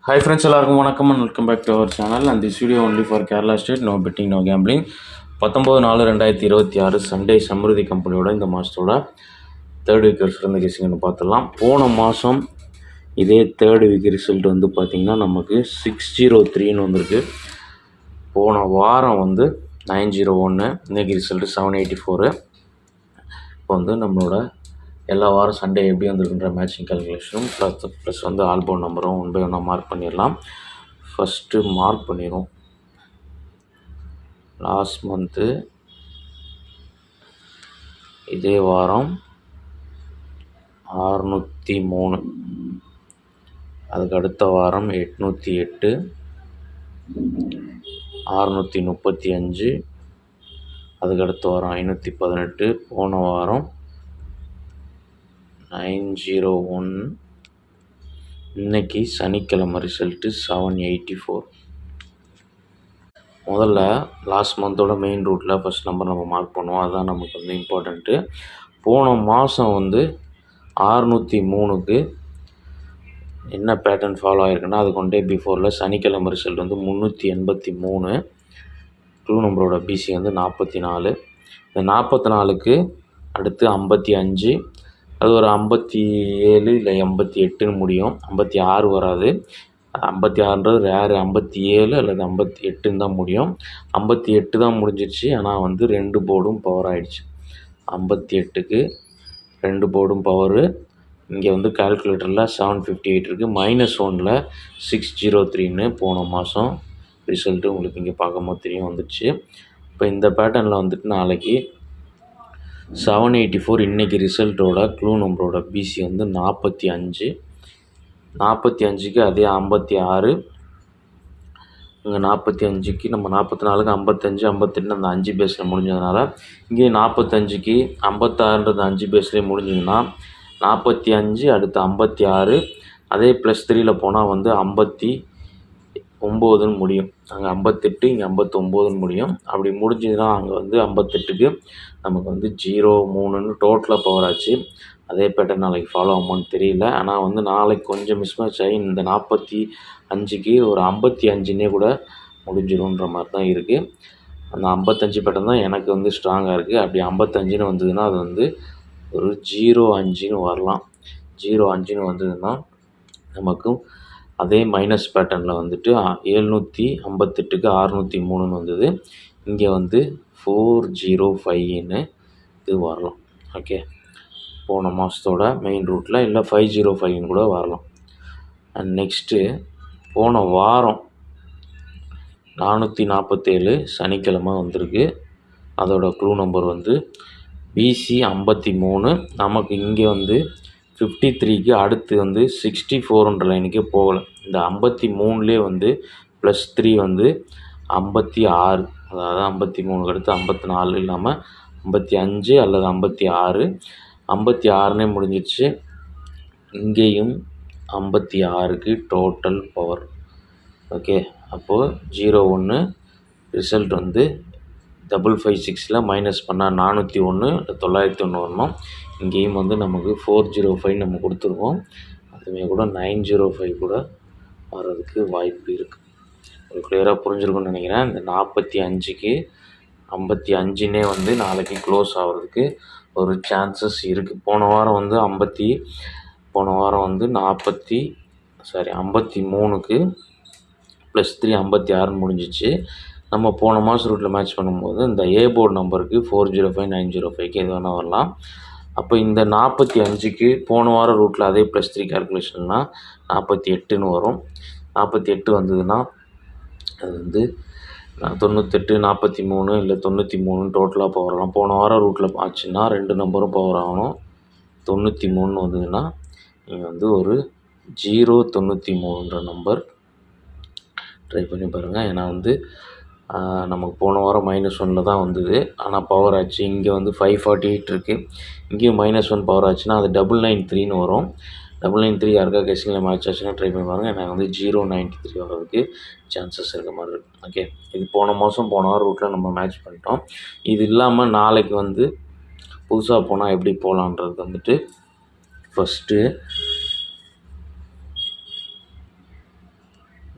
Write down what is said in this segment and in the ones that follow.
Hi friends, எல்லாருக்கும் வணக்கம் and welcome back to our channel and this video only for Kerala State, no betting, no gambling. 19/4/2026 Sunday Samriddhi கம்பெனியோட இந்த மாதத்தோட third week result கேசிங்கன்னு பார்த்துடலாம். போன மாதம் இதே தேர்ட் வீக் ரிசல்ட் வந்து பார்த்திங்கன்னா நமக்கு 603ன்னு வந்திருக்கு. போன வாரம் வந்து 901, இன்றைக்கி ரிசல்ட்டு 784. இப்போ வந்து நம்மளோட எல்லா வாரம் சண்டே எப்படி வந்திருக்குன்ற மேட்சிங் கால்குலேஷனும் ப்ளஸ் வந்து ஆல்போன் நம்பரும் 1 by 1 மார்க் பண்ணிடலாம். ஃபஸ்ட்டு மார்க் பண்ணிடும். லாஸ்ட் மந்த்து இதே வாரம் 603, அதுக்கு அடுத்த வாரம் 808, 635, அதுக்கு அடுத்த வாரம் 518, போன வாரம் 901, இன்றைக்கி சனிக்கிழமை ரிசல்ட்டு 784. முதல்ல லாஸ்ட் மந்தோட மெயின் ரூட்டில் ஃபஸ்ட் நம்பர் நம்ம மார்க் பண்ணுவோம். அதுதான் நமக்கு வந்து இம்பார்ட்டண்ட்டு. போன மாதம் வந்து 603க்கு என்ன பேட்டர்ன் ஃபாலோ ஆகிருக்குன்னா, அது கொண்டே பிஃபோரில் சனிக்கிழமை ரிசல்ட் வந்து 383, க்ளூ நம்பரோட பிசி வந்து 44. இந்த 44க்கு அடுத்து 55, அது ஒரு 57 இல்லை 88ன்னு முடியும். 56 வராது. 56ன்றது ரேரு. 57 அல்லது 58ன்னு தான் முடியும். 58 தான் முடிஞ்சிருச்சு. ஆனால் வந்து 2 போர்டும் பவர் ஆகிடுச்சு. 58க்கு 2 போர்டும் பவரு. இங்கே வந்து கால்குலேட்டரில் 758 இருக்குது. -1ல் 603ன்னு போன மாதம் ரிசல்ட்டு உங்களுக்கு இங்கே பார்க்கும்போது தெரியும் வந்துடுச்சு. இப்போ இந்த பேட்டர்னில் வந்துட்டு நாளைக்கு 784, இன்றைக்கி ரிசல்ட்டோட க்ளூ நம்பரோட பிசி வந்து 45. 45க்கு அதே 56, இங்கே 45க்கு நம்ம 44க்கு 55, 58 அந்த 5 பேஸில் முடிஞ்சதுனால இங்கே 45க்கு 56ன்றது 5 பேஸ்லேயே முடிஞ்சதுன்னா 45 அடுத்து 56, அதே +3ல் போனால் வந்து 59ன்னு முடியும். அங்கே 58, இங்கே 59ன்னு முடியும். அப்படி முடிஞ்சதுன்னா அங்கே வந்து 58க்கு நமக்கு வந்து 0-3ன்னு டோட்டலாக பவர் ஆச்சு. அதே பேட்டர்ன் நாளைக்கு ஃபாலோ ஆகுமான்னு தெரியல. ஆனால் வந்து நாளைக்கு கொஞ்சம் மிஸ்மேட்ச் ஆகி இந்த 45க்கு ஒரு 55ன்னே கூட முடிஞ்சிடும்ன்ற மாதிரி தான் இருக்குது. அந்த 55 பேட்டர்ன் தான் எனக்கு வந்து ஸ்ட்ராங்காக இருக்குது. அப்படி 55ன்னு வந்ததுன்னா அது வந்து ஒரு 0-5ன்னு வரலாம். 0-5ன்னு வந்ததுன்னா நமக்கு அதே மைனஸ் பேட்டர்னில் வந்துட்டு 758க்கு 603ன்னு வந்தது. இங்கே வந்து 405ன்னு இது வரலாம். ஓகே, போன மாதத்தோட மெயின் ரூட்டில் இல்லை 505ன்னு கூட வரலாம். அண்ட் நெக்ஸ்ட்டு போன வாரம் 447 சனிக்கிழமை வந்திருக்கு. அதோட க்ளூ நம்பர் வந்து பிசி 53. நமக்கு இங்கே வந்து 53க்கு அடுத்து வந்து 64ன்ற லைனுக்கே போகலை. இந்த 53லேயே வந்து +3 வந்து 56, அதாவது 53க்கு அடுத்து 54 இல்லாமல் 55 அல்லது 56, 56ன்னே முடிஞ்சிடுச்சு. இங்கேயும் 56க்கு டோட்டல் பவர். ஓகே, அப்போது 01 ரிசல்ட் வந்து 556ல் மைனஸ் பண்ணால் 401, 901 வரணும். இங்கேயும் வந்து நமக்கு 405 நம்ம கொடுத்துருக்கோம். அதுவே கூட 905 கூட வர்றதுக்கு வாய்ப்பு இருக்குது. உங்களுக்கு கிளியராக புரிஞ்சிருக்குன்னு நினைக்கிறேன். இந்த 45க்கு 55ன்னே வந்து நாளைக்கு க்ளோஸ் ஆகிறதுக்கு ஒரு சான்சஸ் இருக்குது. போன வாரம் வந்து 53க்கு +3 56ன்னு முடிஞ்சிச்சு. நம்ம போன மாதம் ரூட்டில் மேட்ச் பண்ணும்போது இந்த ஏ போர்டு நம்பருக்கு 405, 905க்கு எது வேணால் வரலாம். அப்போ இந்த 45க்கு போன வாரம் ரூட்டில் அதே +3 கால்குலேஷன்னா 48ன்னு வரும். 48 வந்ததுன்னா அது வந்து 98, 43 இல்லை 93ன்னு டோட்டலாக பவர் ஆகலாம். போன வாரம் ரூட்டில் ஆச்சுன்னா 2 நம்பரும் பவர் ஆகணும். 93ன்னு வந்ததுன்னா நீங்கள் வந்து ஒரு 093ன்ற நம்பர் ட்ரை பண்ணி பாருங்கள். ஏன்னா வந்து நமக்கு போன வாரம் -1ல் தான் வந்தது. ஆனால் பவர் ஆச்சு. இங்கே வந்து 548 இருக்குது. இங்கேயும் -1 பவர் ஆச்சுன்னா அது 993ன்னு வரும். 993 யாருக்கா கேசிங்கில் மேட்ச் ஆச்சுன்னா ட்ரை பண்ணி பாருங்கள். எனக்கு வந்து 093 வர்றதுக்கு சான்சஸ் இருக்க மாதிரி இருக்குது. ஓகே, இது போன வாரம் ரூட்டில் நம்ம மேட்ச் பண்ணிட்டோம். இது இல்லாமல் நாளைக்கு வந்து புதுசாக போனால் எப்படி போகலான்றது வந்துட்டு ஃபஸ்ட்டு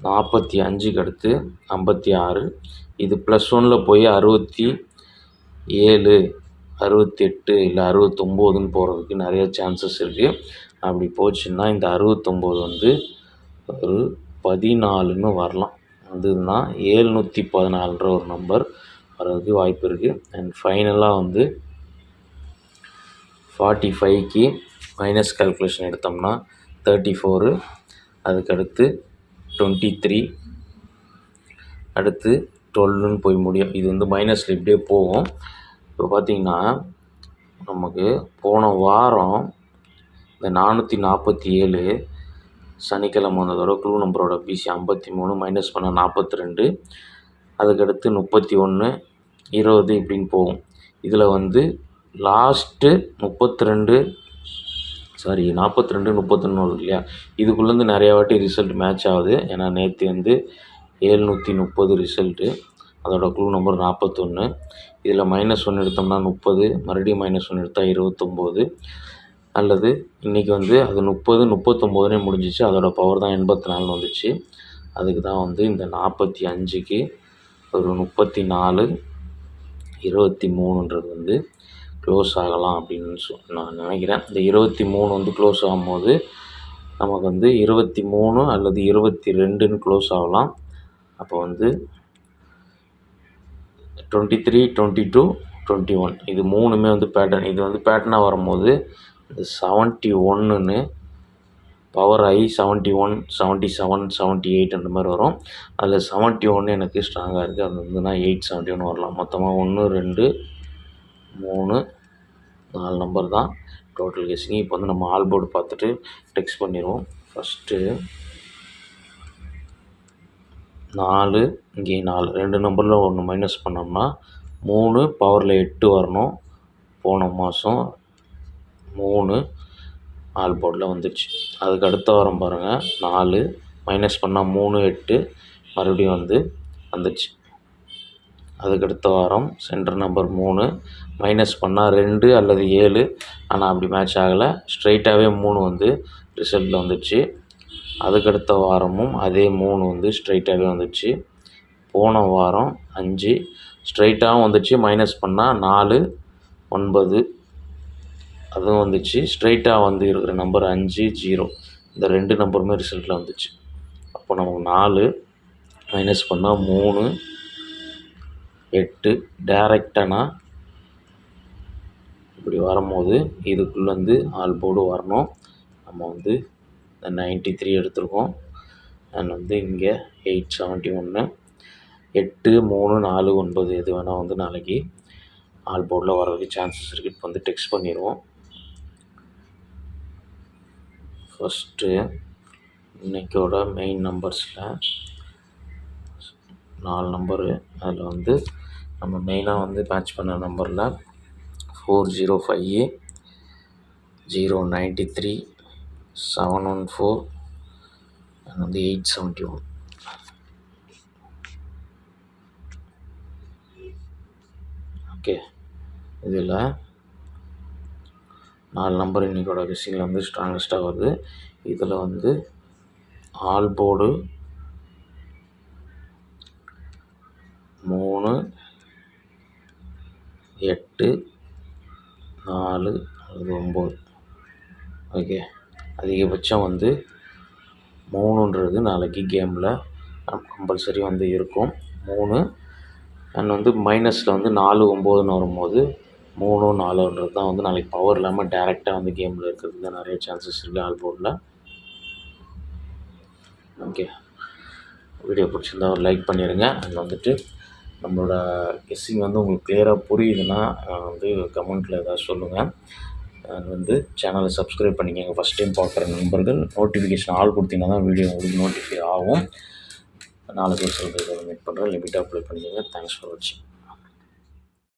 45க்கு அடுத்து 56. இது +1ல் போய் 67, 68 இல்லை 69ன்னு போகிறதுக்கு நிறைய சான்சஸ் இருக்குது. அப்படி போச்சுன்னா இந்த 69 வந்து ஒரு 14ன்னு வரலாம். அதுனா 714ன்ற ஒரு நம்பர் வர்றதுக்கு வாய்ப்பு இருக்குது. அண்ட் ஃபைனலாக வந்து 45க்கு மைனஸ் கால்குலேஷன் எடுத்தோம்னா 34, அதுக்கடுத்து 23, அடுத்து 12ன்னு போய் முடியும். இது வந்து மைனஸில் இப்படியே போகும். இப்போ பார்த்திங்கன்னா நமக்கு போன வாரம் இந்த 447 சனிக்கிழமை வந்ததோட க்ளூ நம்பரோட பிசி 53 மைனஸ் பண்ண 42, அதுக்கடுத்து 31, 20 இப்படின்னு போகும். இதில் வந்து லாஸ்ட்டு 42, 31 வரும் இல்லையா, இதுக்குள்ளேருந்து நிறையா வாட்டி ரிசல்ட் மேட்ச் ஆகுது. ஏன்னா நேற்று வந்து 730 ரிசல்ட்டு, அதோட க்ளூ நம்பர் 41. இதில் -1 எடுத்தோம்னா 30, மறுபடியும் -1 எடுத்தால் 29, அல்லது இன்றைக்கி வந்து அது 30, 39 முடிஞ்சிச்சு. அதோட பவர் தான் 84 வந்துச்சு. அதுக்கு தான் வந்து இந்த 45க்கு ஒரு 34, 23ன்றது வந்து க்ளோஸ் ஆகலாம் அப்படின்னு நான் நினைக்கிறேன். இந்த 23 வந்து க்ளோஸ் ஆகும்போது நமக்கு வந்து 23 அல்லது 22ன்னு க்ளோஸ் ஆகலாம். அப்போ வந்து 23, 22, 21 இது மூணுமே வந்து பேட்டர்ன். இது வந்து பேட்டர்னாக வரும்போது இந்த 71ன்னு பவர் ஐ 71, 77, 78 அந்த மாதிரி வரும். அதில் 71 எனக்கு ஸ்ட்ராங்காக இருக்குது. அது வந்து நான் 871 வரலாம். மொத்தமாக 1, 2, 3, 4 நம்பர் தான் டோட்டல் கெஸ்ஸிங். இப்போ வந்து நம்ம ஆல் போர்டு பார்த்துட்டு டெக்ஸ்ட் பண்ணிடுவோம். ஃபஸ்ட்டு 4, இங்கே 4, 2 நம்பரில் 1 மைனஸ் பண்ணோம்னா 3, பவரில் 8 வரணும். போன மாதம் 3 ஆல் போர்டில் வந்துச்சு. அதுக்கு அடுத்த வாரம் பாருங்கள், 4 மைனஸ் பண்ணால் 3, 8 மறுபடியும் வந்து வந்துச்சு. அதுக்கடுத்த வாரம் சென்டர் நம்பர் 3 மைனஸ் பண்ணால் 2 அல்லது 7, ஆனால் அப்படி மேட்ச் ஆகலை. ஸ்ட்ரைட்டாகவே 3 வந்து ரிசல்ட்டில் வந்துச்சு. அதுக்கடுத்த வாரமும் அதே 3 வந்து ஸ்ட்ரைட்டாகவே வந்துச்சு. போன வாரம் 5 ஸ்ட்ரைட்டாகவும் வந்துச்சு. மைனஸ் பண்ணால் 4, 9 அதுவும் வந்துச்சு. ஸ்ட்ரைட்டாக வந்து இருக்கிற நம்பர் 5, 0 இந்த 2 நம்பருமே ரிசல்ட்டில் வந்துச்சு. அப்போ நமக்கு 4 மைனஸ் பண்ணால் 3, 8 டேரெக்டானா இப்படி வரும்போது இதுக்குள்ளேருந்து ஆல் போர்டு வரணும். நம்ம வந்து 93 எடுத்திருக்கோம். அண்ட் வந்து இங்கே 871, 8, 3, 4, 9 எது வேணால் வந்து நாளைக்கு ஆல் போர்டில் வர்றதுக்கு சான்சஸ் இருக்குது. இப்போ வந்து டெக்ஸ்ட் பண்ணிடுவோம். ஃபஸ்ட்டு இன்றைக்கோட மெயின் நம்பர்ஸில் 4 நம்பரு. அதில் வந்து நம்ம மெயினாக வந்து மேட்ச் பண்ண நம்பரில் 405, 093, 714 அண்ட் வந்து 871. ஓகே, இதில் 4 நம்பர் இன்றைக்கோட கெஸ்ஸிங்கில் வந்து ஸ்ட்ராங்கஸ்ட்டாக வருது. இதில் வந்து ஆல் போர்டு 3, 8, 4 அல்லது 9. ஓகே, அதிகபட்சம் வந்து 3ன்றது நாளைக்கு கேமில் கம்பல்சரி வந்து இருக்கும். 3 அண்ட் வந்து மைனஸில் வந்து 4, 9ன்னு வரும்போது 3, 4ன்றது தான் வந்து நாளைக்கு பவர் இல்லாமல் டேரெக்டாக வந்து கேமில் இருக்கிறதுக்கு தான் நிறைய சான்சஸ் இருக்குது ஆல் போர்டில். ஓகே, வீடியோ பிடிச்சிருந்தா ஒரு லைக் பண்ணிடுங்க. அண்ட் வந்துட்டு நம்மளோட கெஸ்ஸிங் வந்து உங்களுக்கு கிளியராக புரியுதுன்னா வந்து கமெண்ட்டில் ஏதாவது சொல்லுங்கள். அண்ட் வந்து சேனலை சப்ஸ்கிரைப் பண்ணிக்கோங்க. ஃபஸ்ட் டைம் பார்க்குற நண்பர்கள் நோட்டிஃபிகேஷன் ஆல் கொடுத்தீங்கன்னா தான் வீடியோ உங்களுக்கு நோட்டிஃபை ஆகும். நாளைக்கு ஒரு சொல்கிறது மீட் பண்ணுறேன். லிமிட்டாக அப்ளை பண்ணிக்கோங்க. தேங்க்ஸ் ஃபார் வாட்சிங்.